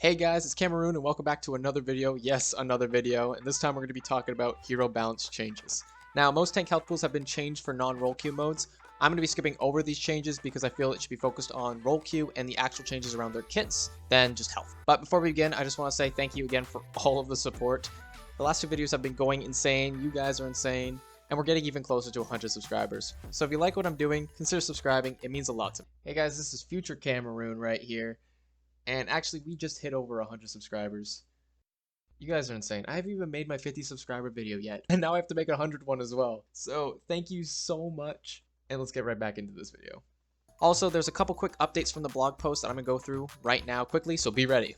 Hey guys, it's Cameroon and welcome back to another video. Yes, another video, and this time we're going to be talking about hero balance changes. Now, most tank health pools have been changed for non-role queue modes. I'm going to be skipping over these changes because I feel it should be focused on role queue and the actual changes around their kits than just health. But before we begin, I just want to say thank you again for all of the support. The last two videos have been going insane, you guys are insane, and we're getting even closer to 100 subscribers. So if you like what I'm doing, consider subscribing, it means a lot to me. Hey guys, this is future Cameroon right here. And actually, we just hit over 100 subscribers. You guys are insane. I haven't even made my 50 subscriber video yet. And now I have to make a 100 one as well. So thank you so much. And let's get right back into this video. Also, there's a couple quick updates from the blog post that I'm going to go through right now quickly. So be ready.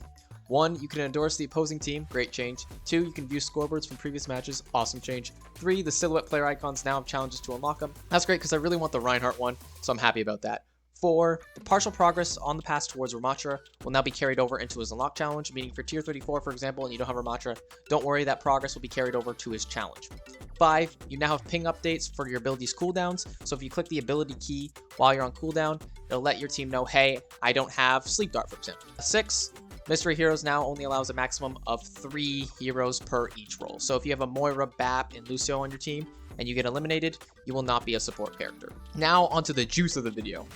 1, you can endorse the opposing team. Great change. 2, you can view scoreboards from previous matches. Awesome change. 3, the silhouette player icons now have challenges to unlock them. That's great because I really want the Reinhardt one. So I'm happy about that. 4, the partial progress on the path towards Ramatra will now be carried over into his unlock challenge, meaning for tier 34, for example, and you don't have Ramatra, don't worry, that progress will be carried over to his challenge. 5, you now have ping updates for your abilities cooldowns, so if you click the ability key while you're on cooldown, it'll let your team know, hey, I don't have Sleep Dart, for example. 6, Mystery Heroes now only allows a maximum of 3 heroes per each role, so if you have a Moira, Bap, and Lucio on your team, and you get eliminated, you will not be a support character. Now onto the juice of the video.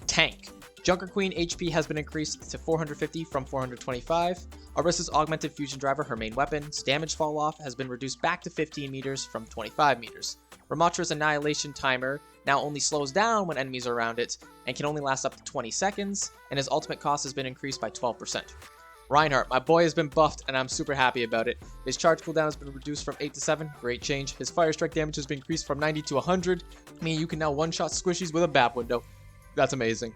Tank. Junker Queen HP has been increased to 450 from 425. Orisa's Augmented Fusion Driver, her main weapon's damage fall off has been reduced back to 15 meters from 25 meters. Ramatra's Annihilation Timer now only slows down when enemies are around it and can only last up to 20 seconds, and his ultimate cost has been increased by 12%. Reinhardt, my boy, has been buffed and I'm super happy about it. His charge cooldown has been reduced from 8 to 7, great change. His fire strike damage has been increased from 90 to 100, meaning you can now one-shot squishies with a BAP window. That's amazing.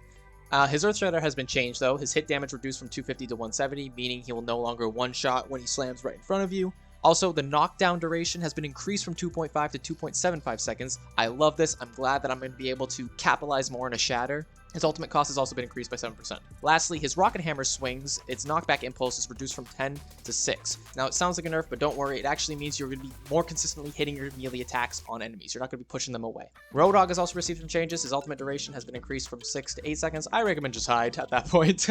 His Earth Shredder has been changed though. His hit damage reduced from 250 to 170, meaning he will no longer one-shot when he slams right in front of you. Also, the knockdown duration has been increased from 2.5 to 2.75 seconds. I love this. I'm glad that I'm going to be able to capitalize more on a shatter. His ultimate cost has also been increased by 7%. Lastly, his Rocket Hammer swings, its knockback impulse is reduced from 10 to 6. Now, it sounds like a nerf, but don't worry, it actually means you're going to be more consistently hitting your melee attacks on enemies. You're not going to be pushing them away. Roadhog has also received some changes. His ultimate duration has been increased from 6 to 8 seconds. I recommend just hide at that point.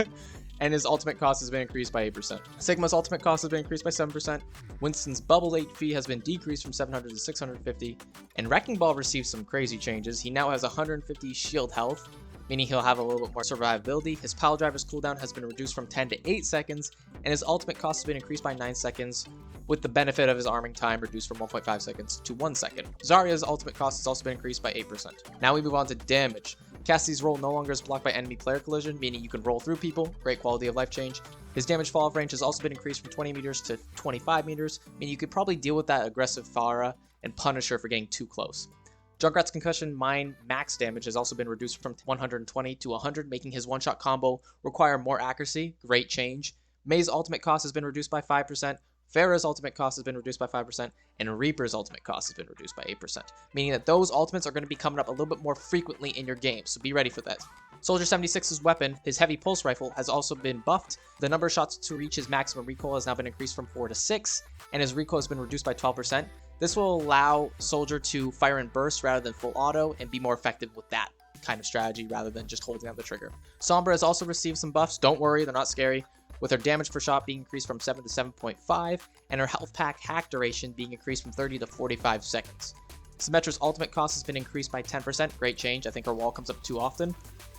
And his ultimate cost has been increased by 8%. Sigma's ultimate cost has been increased by 7%. Winston's bubble HP has been decreased from 700 to 650. And Wrecking Ball received some crazy changes. He now has 150 shield health, meaning he'll have a little bit more survivability. His Pile Driver's cooldown has been reduced from 10 to 8 seconds, and his ultimate cost has been increased by 9 seconds, with the benefit of his arming time reduced from 1.5 seconds to 1 second. Zarya's ultimate cost has also been increased by 8%. Now we move on to damage. Cassie's roll no longer is blocked by enemy player collision, meaning you can roll through people, great quality of life change. His damage fall-off range has also been increased from 20 meters to 25 meters, meaning you could probably deal with that aggressive Pharah and punish her for getting too close. Junkrat's Concussion Mine max damage has also been reduced from 120 to 100, making his one-shot combo require more accuracy. Great change. May's ultimate cost has been reduced by 5%, Pharah's ultimate cost has been reduced by 5%, and Reaper's ultimate cost has been reduced by 8%, meaning that those ultimates are going to be coming up a little bit more frequently in your game, so be ready for that. Soldier 76's weapon, his heavy pulse rifle, has also been buffed. The number of shots to reach his maximum recoil has now been increased from 4 to 6, and his recoil has been reduced by 12%. This will allow Soldier to fire in bursts rather than full auto and be more effective with that kind of strategy rather than just holding down the trigger. Sombra has also received some buffs. Don't worry, they're not scary, with her damage per shot being increased from 7 to 7.5 and her health pack hack duration being increased from 30 to 45 seconds. Symmetra's ultimate cost has been increased by 10%. Great change. I think her wall comes up too often.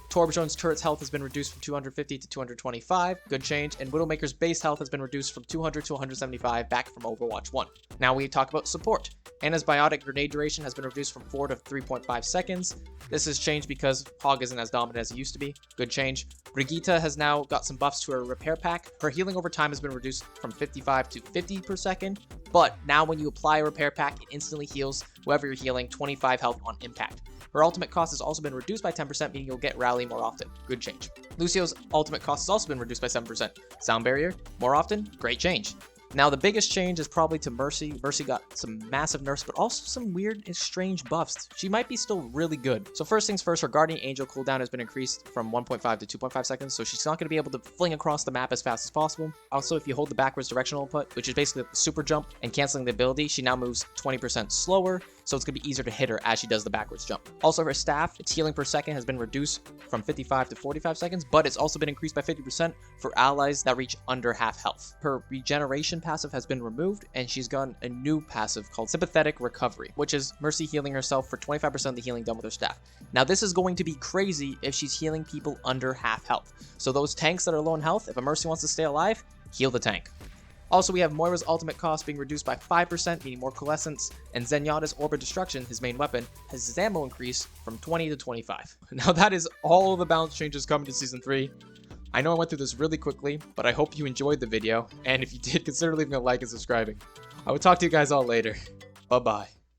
Torbjorn's turret's health has been reduced from 250 to 225, good change, and Widowmaker's base health has been reduced from 200 to 175 back from Overwatch 1. Now we talk about support. Anna's Biotic Grenade duration has been reduced from 4 to 3.5 seconds. This has changed because Hog isn't as dominant as he used to be, good change. Brigitte has now got some buffs to her repair pack. Her healing over time has been reduced from 55 to 50 per second, but now when you apply a repair pack, it instantly heals whoever you're healing 25 health on impact. Her ultimate cost has also been reduced by 10%, meaning you'll get Rally more often. Good change. Lucio's ultimate cost has also been reduced by 7%. Sound Barrier, more often, great change. Now the biggest change is probably to Mercy. Mercy got some massive nerfs, but also some weird and strange buffs. She might be still really good. So first things first, her Guardian Angel cooldown has been increased from 1.5 to 2.5 seconds, so she's not going to be able to fling across the map as fast as possible. Also, if you hold the backwards directional input, which is basically the super jump and canceling the ability, she now moves 20% slower, so it's going to be easier to hit her as she does the backwards jump. Also, her staff, its healing per second has been reduced from 55 to 45 seconds, but it's also been increased by 50% for allies that reach under half health. Her regeneration passive has been removed, and she's gotten a new passive called Sympathetic Recovery, which is Mercy healing herself for 25% of the healing done with her staff. Now, this is going to be crazy if she's healing people under half health. So those tanks that are low in health, if a Mercy wants to stay alive, heal the tank. Also, we have Moira's ultimate cost being reduced by 5%, meaning more Coalescence, and Zenyatta's Orb of Destruction, his main weapon, has his ammo increase from 20 to 25. Now that is all of the balance changes coming to Season 3. I know I went through this really quickly, but I hope you enjoyed the video, and if you did, consider leaving a like and subscribing. I will talk to you guys all later. Bye-bye.